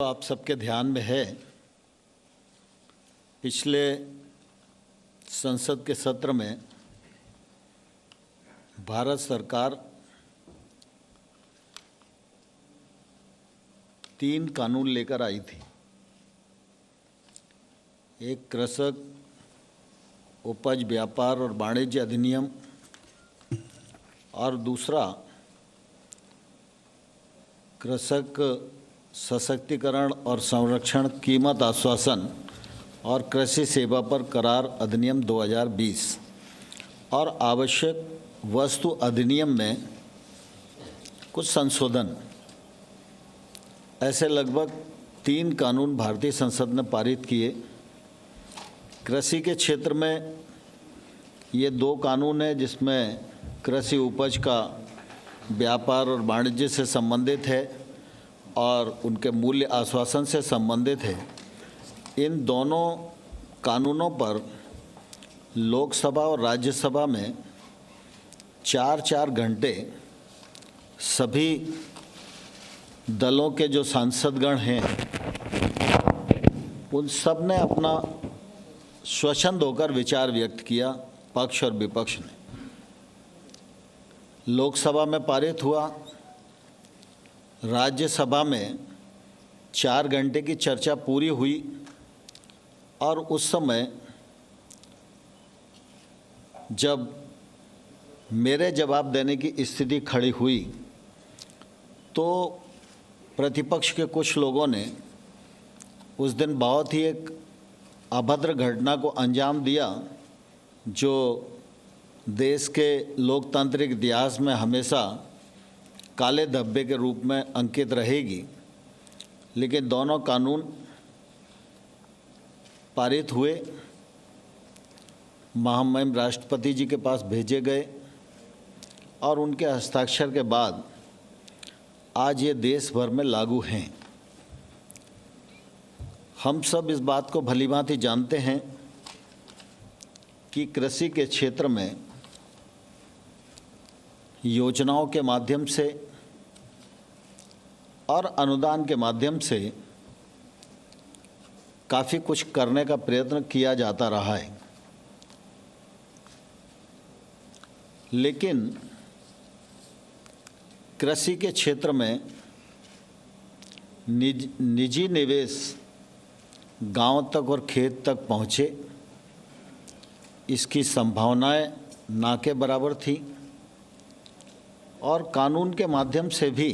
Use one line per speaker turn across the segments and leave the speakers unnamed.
आप सबके ध्यान में है, पिछले संसद के सत्र में भारत सरकार 3 कानून लेकर आई थी। एक कृषक उपज व्यापार और वाणिज्य अधिनियम और दूसरा कृषक सशक्तिकरण और संरक्षण कीमत आश्वासन और कृषि सेवा पर करार अधिनियम 2020 और आवश्यक वस्तु अधिनियम में कुछ संशोधन, ऐसे लगभग 3 कानून भारतीय संसद ने पारित किए। कृषि के क्षेत्र में ये 2 कानून हैं जिसमें कृषि उपज का व्यापार और वाणिज्य से संबंधित है और उनके मूल्य आश्वासन से संबंधित है। इन दोनों कानूनों पर लोकसभा और राज्यसभा में 4-4 घंटे सभी दलों के जो सांसदगण हैं उन सब ने अपना स्वच्छंद होकर विचार व्यक्त किया, पक्ष और विपक्ष ने। लोकसभा में पारित हुआ, राज्यसभा में 4 घंटे की चर्चा पूरी हुई और उस समय जब मेरे जवाब देने की स्थिति खड़ी हुई तो प्रतिपक्ष के कुछ लोगों ने उस दिन बहुत ही एक अभद्र घटना को अंजाम दिया जो देश के लोकतांत्रिक इतिहास में हमेशा काले धब्बे के रूप में अंकित रहेगी। लेकिन दोनों कानून पारित हुए, महामहिम राष्ट्रपति जी के पास भेजे गए और उनके हस्ताक्षर के बाद आज ये देश भर में लागू हैं। हम सब इस बात को भलीभांति जानते हैं कि कृषि के क्षेत्र में योजनाओं के माध्यम से और अनुदान के माध्यम से काफ़ी कुछ करने का प्रयत्न किया जाता रहा है। लेकिन कृषि के क्षेत्र में निजी निवेश गांव तक और खेत तक पहुँचे, इसकी संभावनाएं ना के बराबर थी और कानून के माध्यम से भी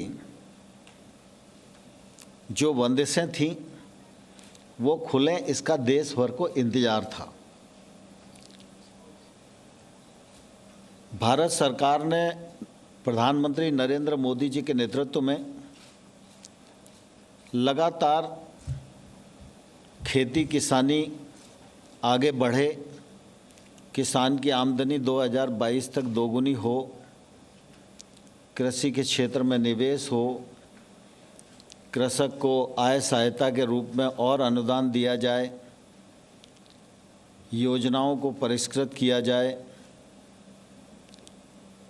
जो बंदिशें थीं वो खुलें, इसका देश भर को इंतज़ार था। भारत सरकार ने प्रधानमंत्री नरेंद्र मोदी जी के नेतृत्व में लगातार खेती किसानी आगे बढ़े, किसान की आमदनी 2022 तक दोगुनी हो, कृषि के क्षेत्र में निवेश हो, कृषक को आय सहायता के रूप में और अनुदान दिया जाए, योजनाओं को परिष्कृत किया जाए।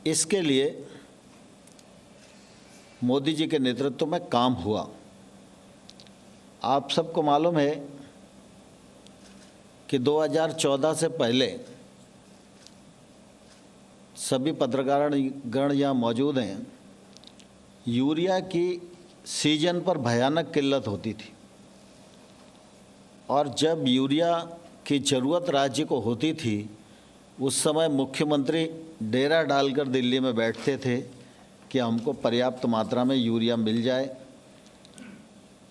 इसके लिए मोदी जी के नेतृत्व में काम हुआ। आप सबको मालूम है कि 2014 से पहले सभी पत्रकारगण यहाँ मौजूद हैं, यूरिया की सीजन पर भयानक किल्लत होती थी और जब यूरिया की ज़रूरत राज्य को होती थी उस समय मुख्यमंत्री डेरा डालकर दिल्ली में बैठते थे कि हमको पर्याप्त मात्रा में यूरिया मिल जाए।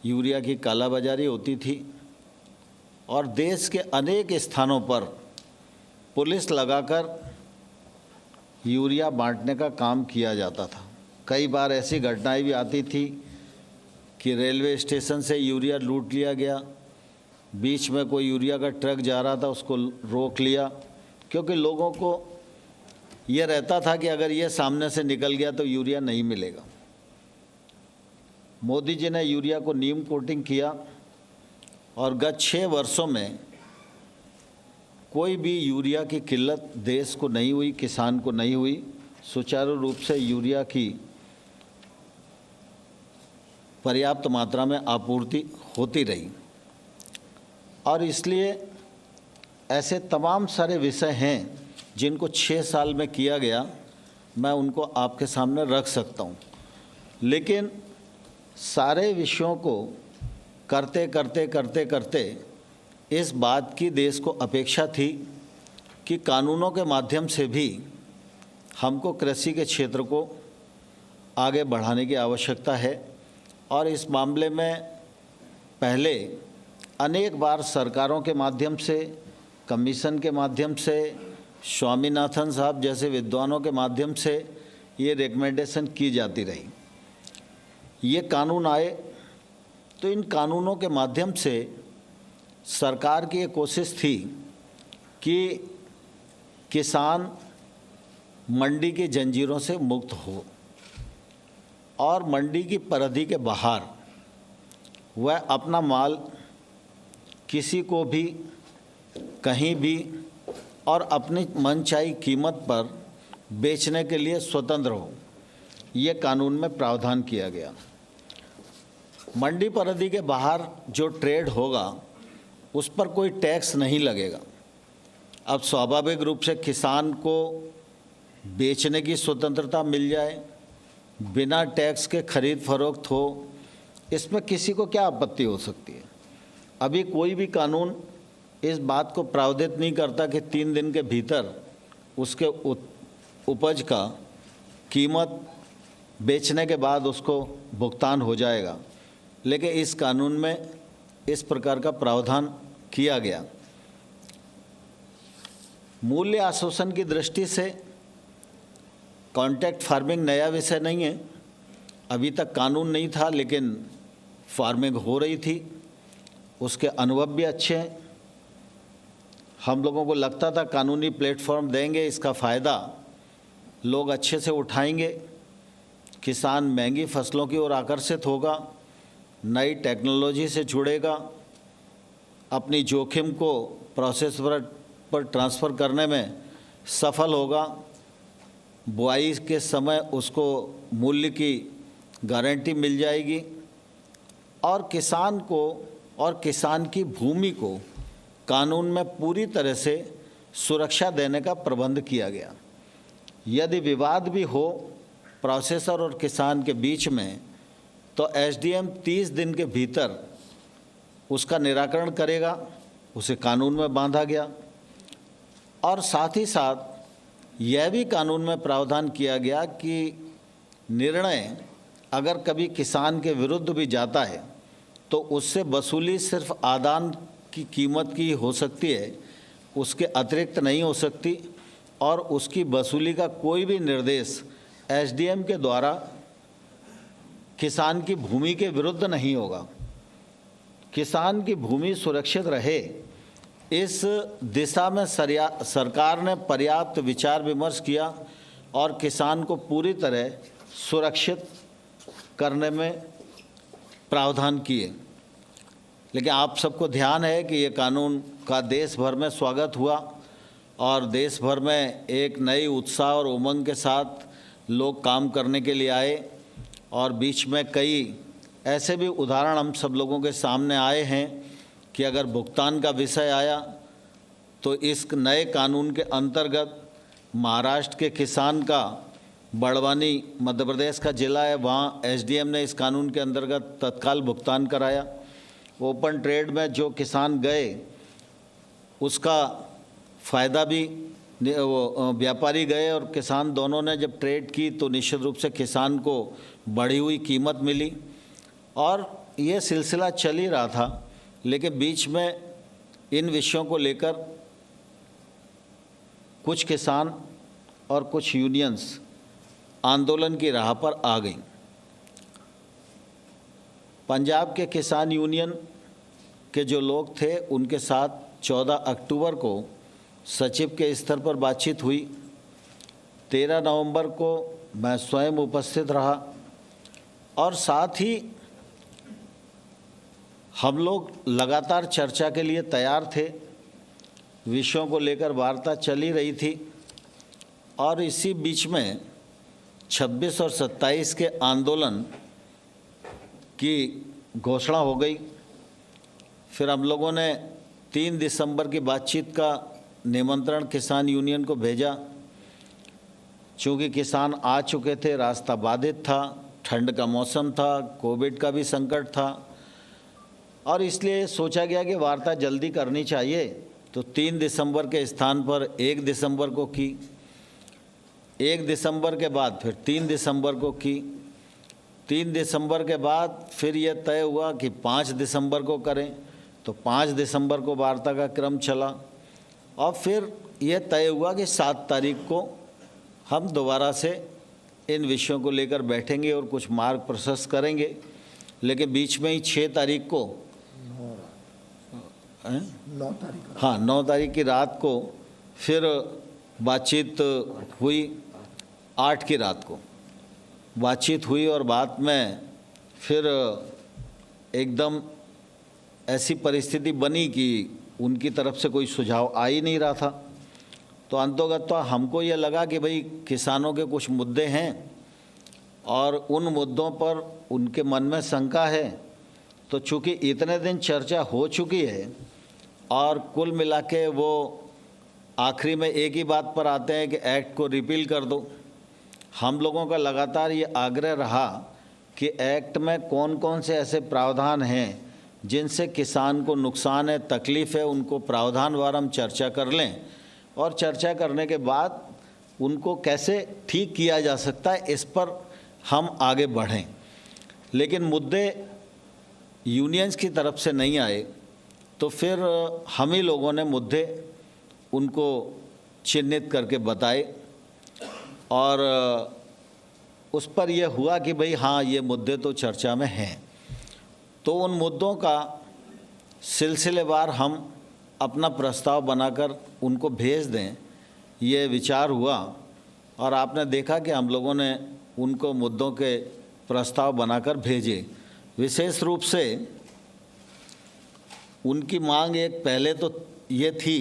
यूरिया की कालाबाजारी होती थी और देश के अनेक स्थानों पर पुलिस लगाकर यूरिया बांटने का काम किया जाता था। कई बार ऐसी घटनाएं भी आती थी कि रेलवे स्टेशन से यूरिया लूट लिया गया, बीच में कोई यूरिया का ट्रक जा रहा था उसको रोक लिया, क्योंकि लोगों को ये रहता था कि अगर ये सामने से निकल गया तो यूरिया नहीं मिलेगा। मोदी जी ने यूरिया को नीम कोटिंग किया और गत 6 वर्षों में कोई भी यूरिया की किल्लत देश को नहीं हुई, किसान को नहीं हुई। सुचारू रूप से यूरिया की पर्याप्त मात्रा में आपूर्ति होती रही। और इसलिए ऐसे तमाम सारे विषय हैं जिनको 6 साल में किया गया, मैं उनको आपके सामने रख सकता हूँ। लेकिन सारे विषयों को करते करते करते करते इस बात की देश को अपेक्षा थी कि कानूनों के माध्यम से भी हमको कृषि के क्षेत्र को आगे बढ़ाने की आवश्यकता है। और इस मामले में पहले अनेक बार सरकारों के माध्यम से, कमीशन के माध्यम से, स्वामीनाथन साहब जैसे विद्वानों के माध्यम से ये रिकमेंडेशन की जाती रही। ये कानून आए तो इन कानूनों के माध्यम से सरकार की ये कोशिश थी कि किसान मंडी की जंजीरों से मुक्त हो और मंडी की परिधि के बाहर वह अपना माल किसी को भी कहीं भी और अपनी मनचाही कीमत पर बेचने के लिए स्वतंत्र हो। ये कानून में प्रावधान किया गया। मंडी परिधि के बाहर जो ट्रेड होगा उस पर कोई टैक्स नहीं लगेगा। अब स्वाभाविक रूप से किसान को बेचने की स्वतंत्रता मिल जाए, बिना टैक्स के खरीद फरोख्त हो, इसमें किसी को क्या आपत्ति हो सकती है। अभी कोई भी कानून इस बात को प्रावधानित नहीं करता कि 3 दिन के भीतर उसके उपज का कीमत बेचने के बाद उसको भुगतान हो जाएगा, लेकिन इस कानून में इस प्रकार का प्रावधान किया गया। मूल्य आश्वासन की दृष्टि से कॉन्ट्रैक्ट फार्मिंग नया विषय नहीं है। अभी तक कानून नहीं था, लेकिन फार्मिंग हो रही थी, उसके अनुभव भी अच्छे हैं। हम लोगों को लगता था कानूनी प्लेटफॉर्म देंगे, इसका फ़ायदा लोग अच्छे से उठाएंगे, किसान महंगी फसलों की ओर आकर्षित होगा, नई टेक्नोलॉजी से जुड़ेगा, अपनी जोखिम को प्रोसेस पर ट्रांसफ़र करने में सफल होगा, बुआई के समय उसको मूल्य की गारंटी मिल जाएगी और किसान को और किसान की भूमि को कानून में पूरी तरह से सुरक्षा देने का प्रबंध किया गया। यदि विवाद भी हो प्रोसेसर और किसान के बीच में तो एसडीएम 30 दिन के भीतर उसका निराकरण करेगा, उसे कानून में बांधा गया। और साथ ही साथ यह भी कानून में प्रावधान किया गया कि निर्णय अगर कभी किसान के विरुद्ध भी जाता है तो उससे वसूली सिर्फ आदान की कीमत की हो सकती है, उसके अतिरिक्त नहीं हो सकती, और उसकी वसूली का कोई भी निर्देश एसडीएम के द्वारा किसान की भूमि के विरुद्ध नहीं होगा। किसान की भूमि सुरक्षित रहे, इस दिशा में सरकार ने पर्याप्त विचार विमर्श किया और किसान को पूरी तरह सुरक्षित करने में प्रावधान किए। लेकिन आप सबको ध्यान है कि ये कानून का देश भर में स्वागत हुआ और देश भर में एक नई उत्साह और उमंग के साथ लोग काम करने के लिए आए। और बीच में कई ऐसे भी उदाहरण हम सब लोगों के सामने आए हैं कि अगर भुगतान का विषय आया तो इस नए कानून के अंतर्गत महाराष्ट्र के किसान का, बड़वानी मध्य प्रदेश का ज़िला है, वहाँ एसडीएम ने इस कानून के अंतर्गत तत्काल भुगतान कराया। ओपन ट्रेड में जो किसान गए उसका फ़ायदा भी, वो व्यापारी गए और किसान दोनों ने जब ट्रेड की तो निश्चित रूप से किसान को बढ़ी हुई कीमत मिली और ये सिलसिला चल ही रहा था। लेकिन बीच में इन विषयों को लेकर कुछ किसान और कुछ यूनियंस आंदोलन की राह पर आ गई। पंजाब के किसान यूनियन के जो लोग थे उनके साथ 14 अक्टूबर को सचिव के स्तर पर बातचीत हुई। 13 नवंबर को मैं स्वयं उपस्थित रहा और साथ ही हम लोग लगातार चर्चा के लिए तैयार थे। विषयों को लेकर वार्ता चली रही थी और इसी बीच में 26 और 27 के आंदोलन की घोषणा हो गई। फिर हम लोगों ने 3 दिसंबर की बातचीत का निमंत्रण किसान यूनियन को भेजा। चूँकि किसान आ चुके थे, रास्ता बाधित था, ठंड का मौसम था, कोविड का भी संकट था और इसलिए सोचा गया कि वार्ता जल्दी करनी चाहिए। तो 3 दिसंबर के स्थान पर 1 दिसंबर को की, 1 दिसंबर के बाद फिर 3 दिसंबर को की, 3 दिसंबर के बाद फिर यह तय हुआ कि 5 दिसंबर को करें। तो 5 दिसंबर को वार्ता का क्रम चला और फिर यह तय हुआ कि 7 तारीख को हम दोबारा से इन विषयों को लेकर बैठेंगे और कुछ मार्ग प्रशस्त करेंगे। लेकिन बीच में ही 6 तारीख को 9 तारीख की रात को फिर बातचीत हुई। 8 की रात को बातचीत हुई और बात में फिर एकदम ऐसी परिस्थिति बनी कि उनकी तरफ से कोई सुझाव आ ही नहीं रहा था। तो अंततोगत्वा हमको ये लगा कि भाई किसानों के कुछ मुद्दे हैं और उन मुद्दों पर उनके मन में शंका है। तो चूँकि इतने दिन चर्चा हो चुकी है और कुल मिला के वो आखिरी में एक ही बात पर आते हैं कि एक्ट को रिपील कर दो। हम लोगों का लगातार ये आग्रह रहा कि एक्ट में कौन कौन से ऐसे प्रावधान हैं जिनसे किसान को नुकसान है, तकलीफ़ है, उनको प्रावधानवार हम चर्चा कर लें और चर्चा करने के बाद उनको कैसे ठीक किया जा सकता है इस पर हम आगे बढ़ें। लेकिन मुद्दे यूनियंस की तरफ से नहीं आए तो फिर हम ही लोगों ने मुद्दे उनको चिन्हित करके बताए और उस पर यह हुआ कि भाई हाँ, ये मुद्दे तो चर्चा में हैं। तो उन मुद्दों का सिलसिलेवार हम अपना प्रस्ताव बनाकर उनको भेज दें, ये विचार हुआ और आपने देखा कि हम लोगों ने उनको मुद्दों के प्रस्ताव बनाकर भेजे। विशेष रूप से उनकी मांग एक पहले तो ये थी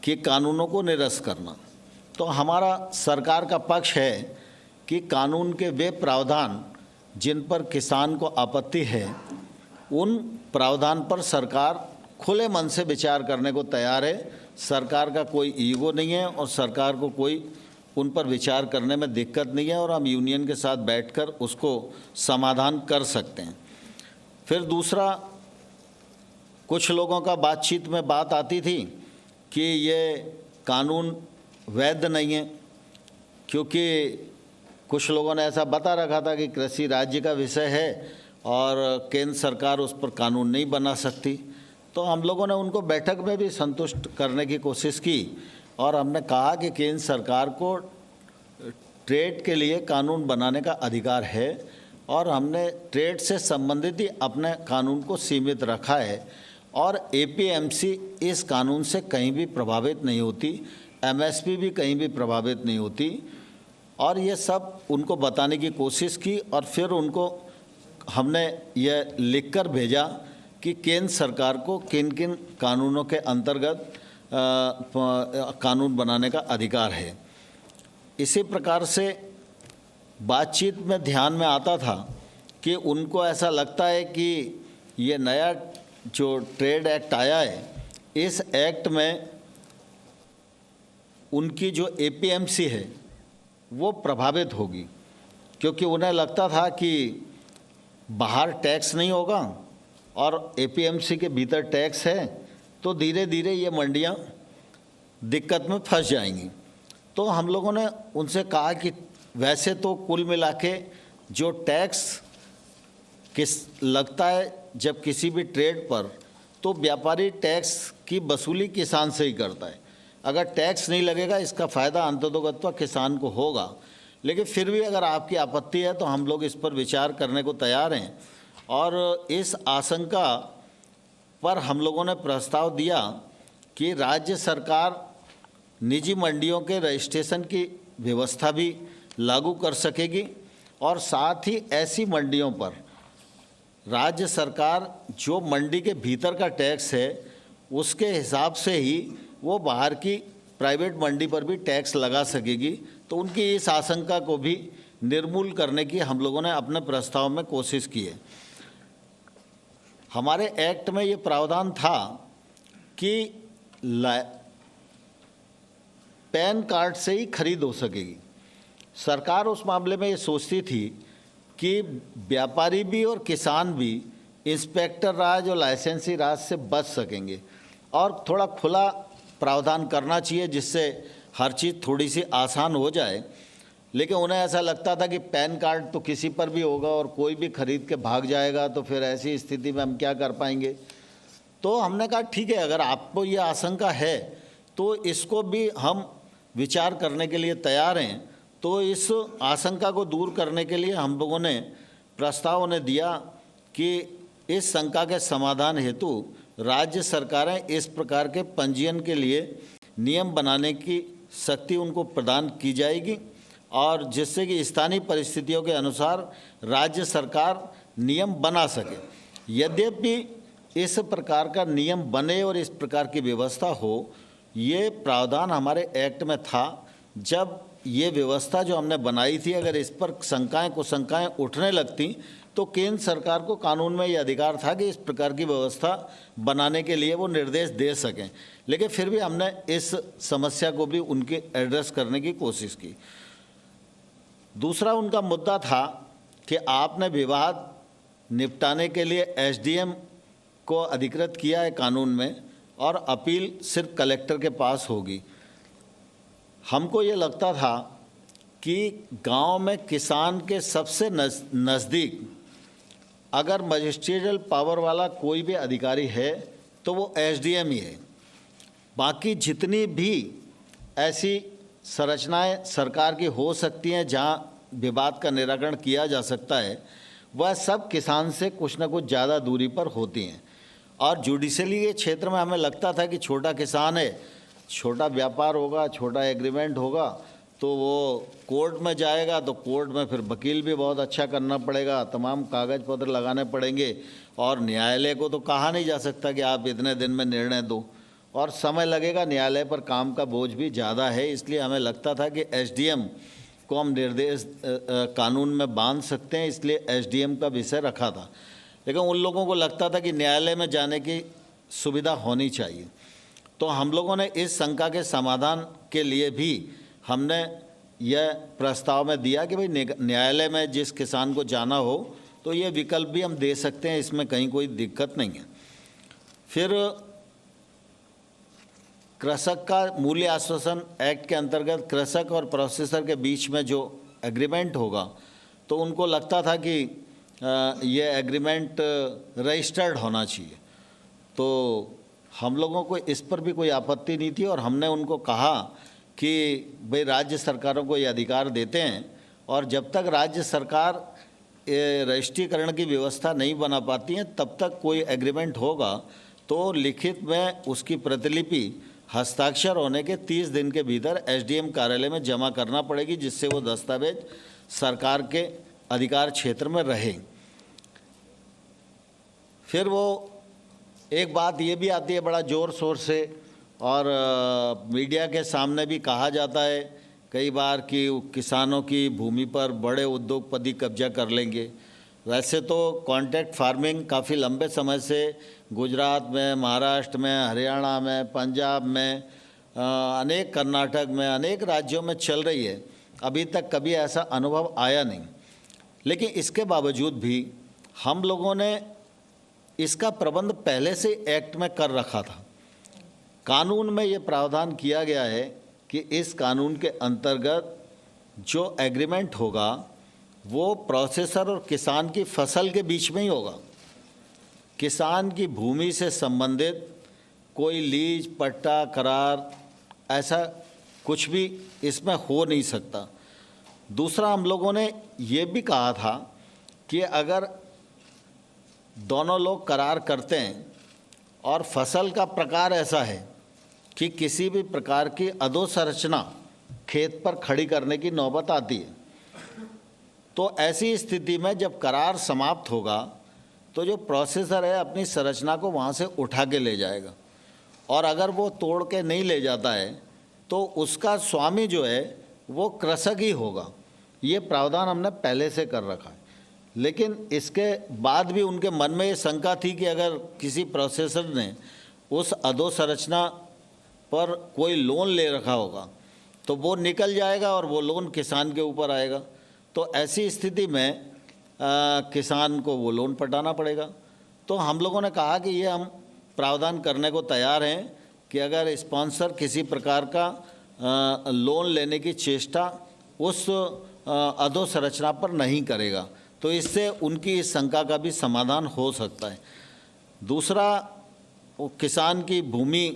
कि कानूनों को निरस्त करना। तो हमारा सरकार का पक्ष है कि कानून के वे प्रावधान जिन पर किसान को आपत्ति है, उन प्रावधान पर सरकार खुले मन से विचार करने को तैयार है। सरकार का कोई ईगो नहीं है और सरकार को कोई उन पर विचार करने में दिक्कत नहीं है और हम यूनियन के साथ बैठकर उसको समाधान कर सकते हैं। फिर दूसरा, कुछ लोगों का बातचीत में बात आती थी कि ये कानून वैध नहीं है, क्योंकि कुछ लोगों ने ऐसा बता रखा था कि कृषि राज्य का विषय है और केंद्र सरकार उस पर कानून नहीं बना सकती। तो हम लोगों ने उनको बैठक में भी संतुष्ट करने की कोशिश की और हमने कहा कि केंद्र सरकार को ट्रेड के लिए कानून बनाने का अधिकार है और हमने ट्रेड से संबंधित ही अपने कानून को सीमित रखा है और एपीएमसी इस कानून से कहीं भी प्रभावित नहीं होती, एमएसपी भी कहीं भी प्रभावित नहीं होती। और ये सब उनको बताने की कोशिश की और फिर उनको हमने यह लिखकर भेजा कि केंद्र सरकार को किन किन कानूनों के अंतर्गत कानून बनाने का अधिकार है। इसी प्रकार से बातचीत में ध्यान में आता था कि उनको ऐसा लगता है कि ये नया जो ट्रेड एक्ट आया है, इस एक्ट में उनकी जो एपीएमसी है वो प्रभावित होगी, क्योंकि उन्हें लगता था कि बाहर टैक्स नहीं होगा और एपीएमसी के भीतर टैक्स है, तो धीरे धीरे ये मंडियां दिक्कत में फंस जाएंगी। तो हम लोगों ने उनसे कहा कि वैसे तो कुल मिला के जो टैक्स लगता है जब किसी भी ट्रेड पर, तो व्यापारी टैक्स की वसूली किसान से ही करता है। अगर टैक्स नहीं लगेगा इसका फ़ायदा अंततोगत्वा किसान को होगा। लेकिन फिर भी अगर आपकी आपत्ति है तो हम लोग इस पर विचार करने को तैयार हैं और इस आशंका पर हम लोगों ने प्रस्ताव दिया कि राज्य सरकार निजी मंडियों के रजिस्ट्रेशन की व्यवस्था भी लागू कर सकेगी और साथ ही ऐसी मंडियों पर राज्य सरकार जो मंडी के भीतर का टैक्स है उसके हिसाब से ही वो बाहर की प्राइवेट मंडी पर भी टैक्स लगा सकेगी। तो उनकी इस आशंका को भी निर्मूल करने की हम लोगों ने अपने प्रस्ताव में कोशिश की है। हमारे एक्ट में ये प्रावधान था कि पैन कार्ड से ही खरीद हो सकेगी। सरकार उस मामले में ये सोचती थी कि व्यापारी भी और किसान भी इंस्पेक्टर राज और लाइसेंसी राज से बच सकेंगे और थोड़ा खुला प्रावधान करना चाहिए जिससे हर चीज़ थोड़ी सी आसान हो जाए। लेकिन उन्हें ऐसा लगता था कि पैन कार्ड तो किसी पर भी होगा और कोई भी खरीद के भाग जाएगा, तो फिर ऐसी स्थिति में हम क्या कर पाएंगे। तो हमने कहा ठीक है, अगर आपको ये आशंका है तो इसको भी हम विचार करने के लिए तैयार हैं। तो इस आशंका को दूर करने के लिए हम लोगों ने प्रस्ताव उन्हें दिया कि इस शंका के समाधान हेतु राज्य सरकारें इस प्रकार के पंजीयन के लिए नियम बनाने की शक्ति उनको प्रदान की जाएगी और जिससे कि स्थानीय परिस्थितियों के अनुसार राज्य सरकार नियम बना सके। यद्यपि इस प्रकार का नियम बने और इस प्रकार की व्यवस्था हो, ये प्रावधान हमारे एक्ट में था। जब ये व्यवस्था जो हमने बनाई थी, अगर इस पर शंकाएं कुशंकाएं उठने लगती तो केंद्र सरकार को कानून में ये अधिकार था कि इस प्रकार की व्यवस्था बनाने के लिए वो निर्देश दे सकें। लेकिन फिर भी हमने इस समस्या को भी उनके एड्रेस करने की कोशिश की। दूसरा उनका मुद्दा था कि आपने विवाद निपटाने के लिए एसडीएम को अधिकृत किया है कानून में और अपील सिर्फ कलेक्टर के पास होगी। हमको ये लगता था कि गांव में किसान के सबसे नज़दीक अगर मजिस्ट्रियल पावर वाला कोई भी अधिकारी है तो वो एसडीएम ही है। बाकी जितनी भी ऐसी संरचनाएं सरकार की हो सकती हैं जहां विवाद का निराकरण किया जा सकता है, वह सब किसान से कुछ न कुछ ज़्यादा दूरी पर होती हैं। और जुडिशली के क्षेत्र में हमें लगता था कि छोटा किसान है, छोटा व्यापार होगा, छोटा एग्रीमेंट होगा, तो वो कोर्ट में जाएगा तो कोर्ट में फिर वकील भी बहुत अच्छा करना पड़ेगा, तमाम कागज़ पत्र लगाने पड़ेंगे और न्यायालय को तो कहा नहीं जा सकता कि आप इतने दिन में निर्णय दो और समय लगेगा। न्यायालय पर काम का बोझ भी ज़्यादा है, इसलिए हमें लगता था कि एसडीएम को हम निर्देश कानून में बांध सकते हैं, इसलिए एसडीएम का विषय रखा था। लेकिन उन लोगों को लगता था कि न्यायालय में जाने की सुविधा होनी चाहिए। तो हम लोगों ने इस शंका के समाधान के लिए भी हमने यह प्रस्ताव में दिया कि भाई न्यायालय में जिस किसान को जाना हो तो ये विकल्प भी हम दे सकते हैं, इसमें कहीं कोई दिक्कत नहीं है। फिर कृषक का मूल्य आश्वासन एक्ट के अंतर्गत कृषक और प्रोसेसर के बीच में जो एग्रीमेंट होगा तो उनको लगता था कि ये एग्रीमेंट रजिस्टर्ड होना चाहिए। तो हम लोगों को इस पर भी कोई आपत्ति नहीं थी और हमने उनको कहा कि भाई राज्य सरकारों को ये अधिकार देते हैं और जब तक राज्य सरकार रजिस्ट्रीकरण की व्यवस्था नहीं बना पाती हैं तब तक कोई एग्रीमेंट होगा तो लिखित में उसकी प्रतिलिपि हस्ताक्षर होने के 30 दिन के भीतर एसडीएम कार्यालय में जमा करना पड़ेगी, जिससे वो दस्तावेज सरकार के अधिकार क्षेत्र में रहे। फिर वो एक बात ये भी आती है बड़ा ज़ोर शोर से और मीडिया के सामने भी कहा जाता है कई बार कि किसानों की भूमि पर बड़े उद्योगपति कब्जा कर लेंगे। वैसे तो कॉन्ट्रैक्ट फार्मिंग काफ़ी लंबे समय से गुजरात में, महाराष्ट्र में, हरियाणा में, पंजाब में, अनेक कर्नाटक में, अनेक राज्यों में चल रही है। अभी तक कभी ऐसा अनुभव आया नहीं। लेकिन इसके बावजूद भी हम लोगों ने इसका प्रबंध पहले से एक्ट में कर रखा था। कानून में ये प्रावधान किया गया है कि इस कानून के अंतर्गत जो एग्रीमेंट होगा वो प्रोसेसर और किसान की फसल के बीच में ही होगा। किसान की भूमि से संबंधित कोई लीज, पट्टा, करार ऐसा कुछ भी इसमें हो नहीं सकता। दूसरा, हम लोगों ने ये भी कहा था कि अगर दोनों लोग करार करते हैं और फसल का प्रकार ऐसा है कि किसी भी प्रकार की अधोसंरचना खेत पर खड़ी करने की नौबत आती है, तो ऐसी स्थिति में जब करार समाप्त होगा तो जो प्रोसेसर है अपनी संरचना को वहाँ से उठा के ले जाएगा और अगर वो तोड़ के नहीं ले जाता है तो उसका स्वामी जो है वो कृषक ही होगा। ये प्रावधान हमने पहले से कर रखा है। लेकिन इसके बाद भी उनके मन में ये शंका थी कि अगर किसी प्रोसेसर ने उस अधोसंरचना पर कोई लोन ले रखा होगा तो वो निकल जाएगा और वो लोन किसान के ऊपर आएगा, तो ऐसी स्थिति में किसान को वो लोन पटाना पड़ेगा। तो हम लोगों ने कहा कि ये हम प्रावधान करने को तैयार हैं कि अगर स्पॉन्सर किसी प्रकार का लोन लेने की चेष्टा उस अधोसंरचना पर नहीं करेगा तो इससे उनकी इस शंका का भी समाधान हो सकता है। दूसरा, किसान की भूमि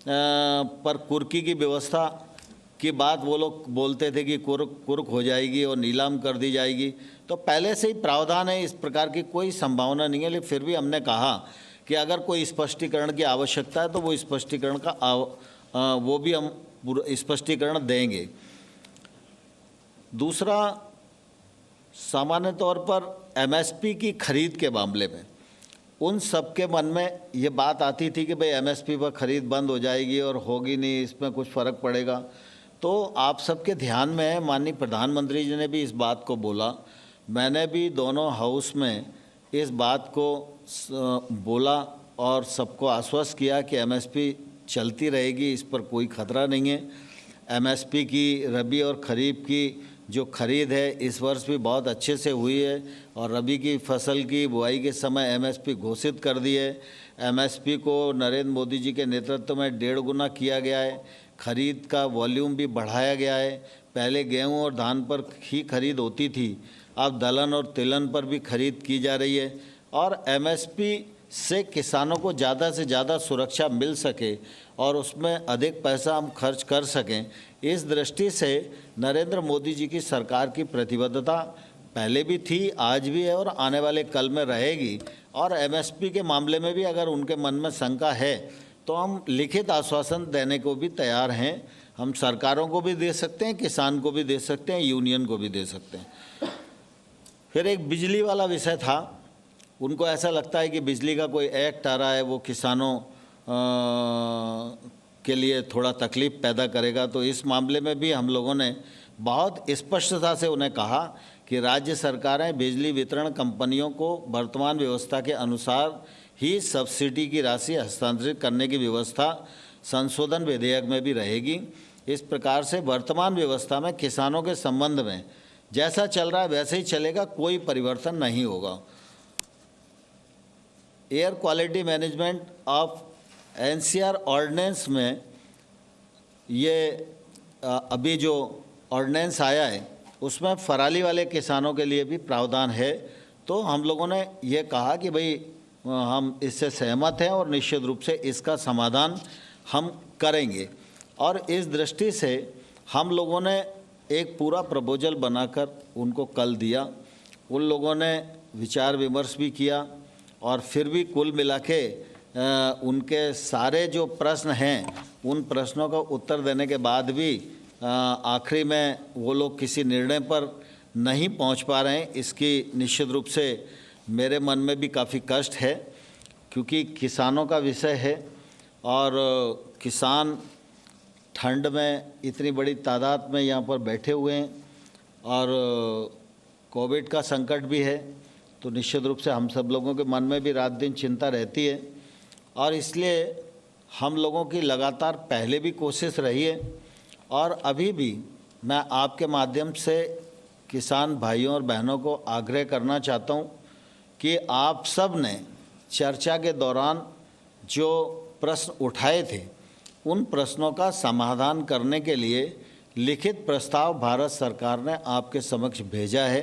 पर कुर्की की व्यवस्था की बात वो लोग बोलते थे कि कुर्क हो जाएगी और नीलाम कर दी जाएगी, तो पहले से ही प्रावधान है, इस प्रकार की कोई संभावना नहीं है। लेकिन फिर भी हमने कहा कि अगर कोई स्पष्टीकरण की आवश्यकता है तो वो स्पष्टीकरण का वो भी हम स्पष्टीकरण देंगे। दूसरा, सामान्य तौर पर एमएसपी की खरीद के मामले में उन सबके मन में ये बात आती थी कि भाई एमएसपी पर खरीद बंद हो जाएगी और होगी नहीं, इसमें कुछ फ़र्क पड़ेगा। तो आप सबके ध्यान में है, माननीय प्रधानमंत्री जी ने भी इस बात को बोला, मैंने भी दोनों हाउस में इस बात को बोला और सबको आश्वस्त किया कि एमएसपी चलती रहेगी, इस पर कोई खतरा नहीं है। एमएसपी की रबी और खरीफ की जो खरीद है इस वर्ष भी बहुत अच्छे से हुई है और रबी की फसल की बुआई के समय एमएसपी घोषित कर दी है। एमएसपी को नरेंद्र मोदी जी के नेतृत्व में 1.5 गुना किया गया है। खरीद का वॉल्यूम भी बढ़ाया गया है। पहले गेहूं और धान पर ही खरीद होती थी, अब दलहन और तिलहन पर भी खरीद की जा रही है और एमएसपी से किसानों को ज़्यादा से ज़्यादा सुरक्षा मिल सके और उसमें अधिक पैसा हम खर्च कर सकें, इस दृष्टि से नरेंद्र मोदी जी की सरकार की प्रतिबद्धता पहले भी थी, आज भी है और आने वाले कल में रहेगी। और एमएसपी के मामले में भी अगर उनके मन में शंका है तो हम लिखित आश्वासन देने को भी तैयार हैं। हम सरकारों को भी दे सकते हैं, किसान को भी दे सकते हैं, यूनियन को भी दे सकते हैं। फिर एक बिजली वाला विषय था, उनको ऐसा लगता है कि बिजली का कोई एक्ट आ रहा है वो किसानों के लिए थोड़ा तकलीफ पैदा करेगा, तो इस मामले में भी हम लोगों ने बहुत स्पष्टता से उन्हें कहा कि राज्य सरकारें बिजली वितरण कंपनियों को वर्तमान व्यवस्था के अनुसार ही सब्सिडी की राशि हस्तांतरित करने की व्यवस्था संशोधन विधेयक में भी रहेगी। इस प्रकार से वर्तमान व्यवस्था में किसानों के संबंध में जैसा चल रहा है वैसे ही चलेगा, कोई परिवर्तन नहीं होगा। Air quality management of NCR ordinance में ये अभी जो ऑर्डिनेंस आया है उसमें फराली वाले किसानों के लिए भी प्रावधान है। तो हम लोगों ने ये कहा कि भाई हम इससे सहमत हैं और निश्चित रूप से इसका समाधान हम करेंगे। और इस दृष्टि से हम लोगों ने एक पूरा प्रपोजल बनाकर उनको कल दिया। उन लोगों ने विचार विमर्श भी किया और फिर भी कुल मिला के उनके सारे जो प्रश्न हैं उन प्रश्नों का उत्तर देने के बाद भी आखिरी में वो लोग किसी निर्णय पर नहीं पहुंच पा रहे हैं। इसकी निश्चित रूप से मेरे मन में भी काफ़ी कष्ट है, क्योंकि किसानों का विषय है और किसान ठंड में इतनी बड़ी तादाद में यहाँ पर बैठे हुए हैं और कोविड का संकट भी है, तो निश्चित रूप से हम सब लोगों के मन में भी रात दिन चिंता रहती है। और इसलिए हम लोगों की लगातार पहले भी कोशिश रही है और अभी भी मैं आपके माध्यम से किसान भाइयों और बहनों को आग्रह करना चाहता हूं कि आप सब ने चर्चा के दौरान जो प्रश्न उठाए थे उन प्रश्नों का समाधान करने के लिए लिखित प्रस्ताव भारत सरकार ने आपके समक्ष भेजा है।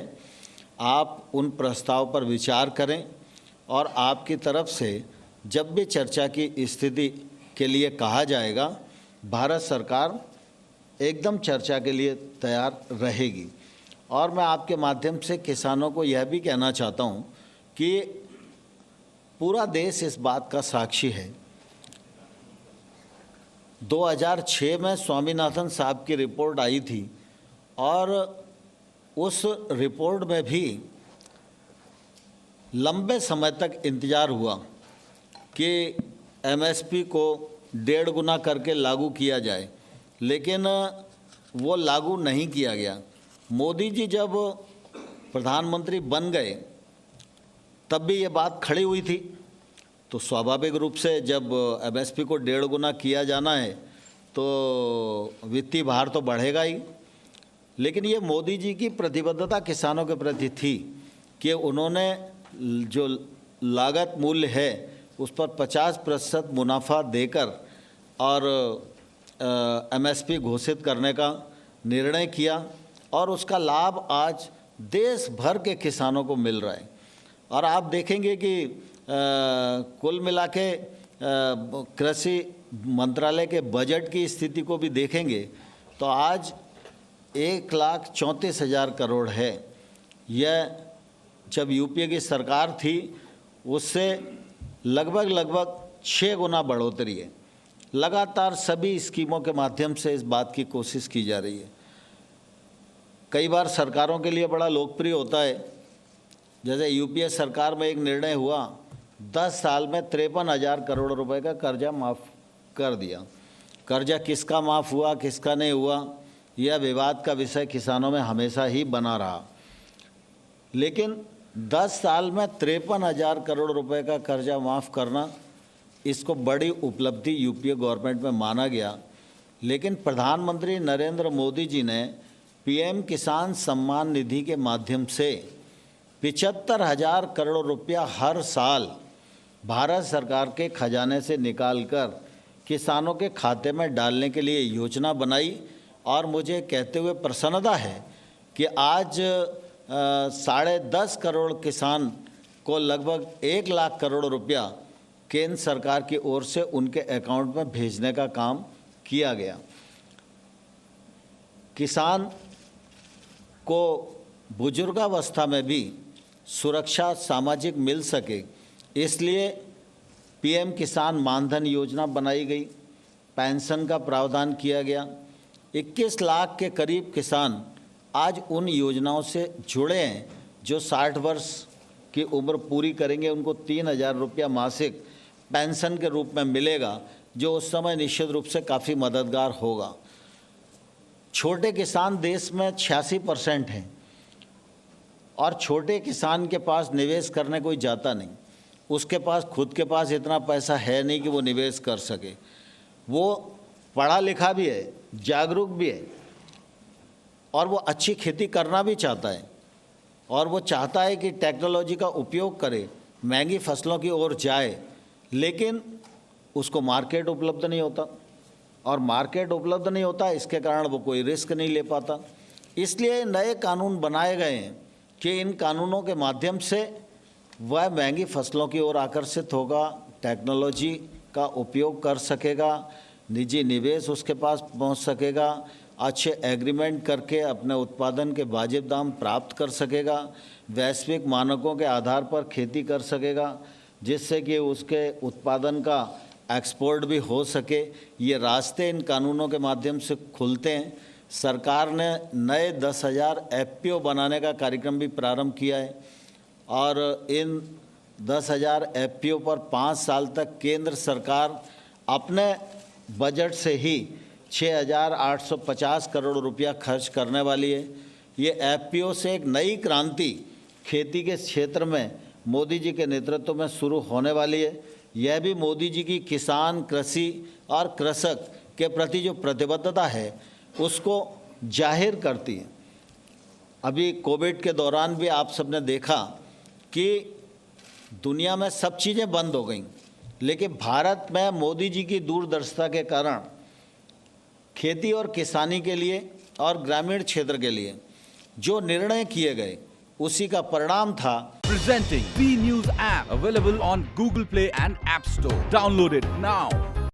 आप उन प्रस्ताव पर विचार करें और आपकी तरफ से जब भी चर्चा की स्थिति के लिए कहा जाएगा, भारत सरकार एकदम चर्चा के लिए तैयार रहेगी। और मैं आपके माध्यम से किसानों को यह भी कहना चाहता हूं कि पूरा देश इस बात का साक्षी है। 2006 में स्वामीनाथन साहब की रिपोर्ट आई थी और उस रिपोर्ट में भी लंबे समय तक इंतज़ार हुआ कि एमएसपी को 1.5 गुना करके लागू किया जाए, लेकिन वो लागू नहीं किया गया। मोदी जी जब प्रधानमंत्री बन गए तब भी ये बात खड़ी हुई थी। तो स्वाभाविक रूप से जब एमएसपी को 1.5 गुना किया जाना है तो वित्तीय भार तो बढ़ेगा ही। लेकिन ये मोदी जी की प्रतिबद्धता किसानों के प्रति थी कि उन्होंने जो लागत मूल्य है उस पर 50% मुनाफा देकर और एमएसपी घोषित करने का निर्णय किया और उसका लाभ आज देश भर के किसानों को मिल रहा है। और आप देखेंगे कि कुल मिला के कृषि मंत्रालय के बजट की स्थिति को भी देखेंगे तो आज 1,34,000 करोड़ है। यह जब यूपीए की सरकार थी उससे लगभग 6 गुना बढ़ोतरी है। लगातार सभी स्कीमों के माध्यम से इस बात की कोशिश की जा रही है। कई बार सरकारों के लिए बड़ा लोकप्रिय होता है, जैसे यूपीए सरकार में एक निर्णय हुआ 10 साल में 53,000 करोड़ रुपए का कर्जा माफ़ कर दिया। कर्जा किसका माफ़ हुआ किसका नहीं हुआ यह विवाद का विषय किसानों में हमेशा ही बना रहा। लेकिन 10 साल में 53,000 करोड़ रुपए का कर्जा माफ़ करना, इसको बड़ी उपलब्धि यूपीए गवर्नमेंट में माना गया। लेकिन प्रधानमंत्री नरेंद्र मोदी जी ने पीएम किसान सम्मान निधि के माध्यम से 75,000 करोड़ रुपया हर साल भारत सरकार के खजाने से निकालकर किसानों के खाते में डालने के लिए योजना बनाई। और मुझे कहते हुए प्रसन्नता है कि आज 10.5 करोड़ किसान को लगभग 1 लाख करोड़ रुपया केंद्र सरकार की ओर से उनके अकाउंट में भेजने का काम किया गया। किसान को बुजुर्गावस्था में भी सुरक्षा सामाजिक मिल सके इसलिए पीएम किसान मानधन योजना बनाई गई, पेंशन का प्रावधान किया गया। 21 लाख के करीब किसान आज उन योजनाओं से जुड़े हैं। जो 60 वर्ष की उम्र पूरी करेंगे उनको 3,000 रुपया मासिक पेंशन के रूप में मिलेगा, जो उस समय निश्चित रूप से काफ़ी मददगार होगा। छोटे किसान देश में 86% हैं और छोटे किसान के पास निवेश करने कोई जाता नहीं। उसके पास खुद के पास इतना पैसा है नहीं कि वो निवेश कर सके। वो पढ़ा लिखा भी है, जागरूक भी है और वो अच्छी खेती करना भी चाहता है और वो चाहता है कि टेक्नोलॉजी का उपयोग करे, महंगी फसलों की ओर जाए। लेकिन उसको मार्केट उपलब्ध नहीं होता और मार्केट उपलब्ध नहीं होता इसके कारण वो कोई रिस्क नहीं ले पाता। इसलिए नए कानून बनाए गए हैं कि इन कानूनों के माध्यम से वह महंगी फसलों की ओर आकर्षित होगा, टेक्नोलॉजी का उपयोग कर सकेगा, निजी निवेश उसके पास पहुंच सकेगा, अच्छे एग्रीमेंट करके अपने उत्पादन के वाजिब दाम प्राप्त कर सकेगा, वैश्विक मानकों के आधार पर खेती कर सकेगा जिससे कि उसके उत्पादन का एक्सपोर्ट भी हो सके। ये रास्ते इन कानूनों के माध्यम से खुलते हैं। सरकार ने नए 10,000 एफपीओ बनाने का कार्यक्रम भी प्रारंभ किया है और इन 10,000 एफपीओ पर 5 साल तक केंद्र सरकार अपने बजट से ही 6,850 करोड़ रुपया खर्च करने वाली है। ये एफपीओ से एक नई क्रांति खेती के क्षेत्र में मोदी जी के नेतृत्व में शुरू होने वाली है। यह भी मोदी जी की किसान, कृषि और कृषक के प्रति जो प्रतिबद्धता है उसको जाहिर करती है। अभी कोविड के दौरान भी आप सबने देखा कि दुनिया में सब चीज़ें बंद हो गईं, लेकिन भारत में मोदी जी की दूरदर्शिता के कारण खेती और किसानी के लिए और ग्रामीण क्षेत्र के लिए जो निर्णय किए गए उसी का परिणाम था।
Presenting B News app available on Google Play and App Store. Download it now.